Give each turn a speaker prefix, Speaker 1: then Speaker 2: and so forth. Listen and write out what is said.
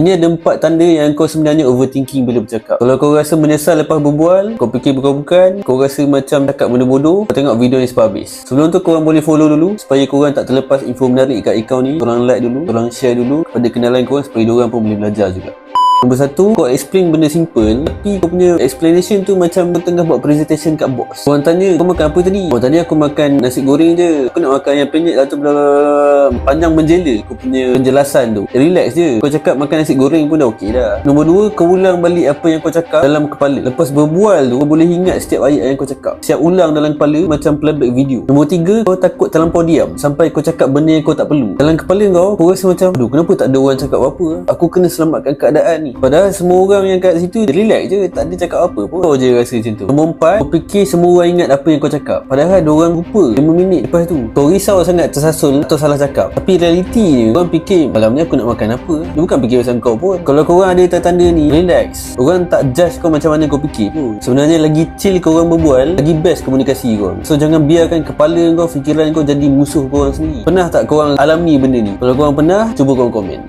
Speaker 1: Ini ada 4 tanda yang kau sebenarnya overthinking bila bercakap. Kalau kau rasa menyesal lepas berbual, kau fikir bukan-bukan, kau rasa macam cakap benda bodoh, kau tengok video ni sampai habis. Sebelum tu korang boleh follow dulu supaya korang tak terlepas info menarik kat akaun ni. Korang like dulu, korang share dulu kepada kenalan korang supaya diorang pun boleh belajar juga. Nombor 1, kau explain benda simple tapi kau punya explanation tu macam kau tengah buat presentation kat bos. Korang tanya, kau makan apa tadi? Oh, tadi aku makan nasi goreng je. Aku nak makan yang penyet atau panjang menjela kau punya penjelasan tu. Relax je. Kau cakap makan nasi goreng pun dah okey dah. Nombor 2, kau ulang balik apa yang kau cakap dalam kepala. Lepas berbual tu, kau boleh ingat setiap ayat yang kau cakap. Siap ulang dalam kepala macam playback video. Nombor 3, kau takut terlampau diam sampai kau cakap benda yang kau tak perlu. Dalam kepala kau rasa macam, aduh, kenapa tak ada orang cakap apa-apa? Aku kena selamatkan keadaan ni. Padahal semua orang yang kat situ relax je, tak ada cakap apa pun. Kau je rasa macam tu. Nombor 4, kau fikir semua orang ingat apa yang kau cakap. Padahal diorang lupa 5 minit lepas tu. Kau risau sangat tersasul atau salah cakap. Tapi realiti ni, orang fikir malam ni aku nak makan apa. Dia bukan fikir pasal kau pun. Kalau korang ada tanda-tanda ni, relax. Orang tak judge kau macam mana kau fikir pun. Sebenarnya lagi chill korang berbual, lagi best komunikasi korang. So jangan biarkan kepala kau, fikiran kau jadi musuh korang sendiri. Pernah tak korang alami benda ni? Kalau korang pernah, cuba korang komen.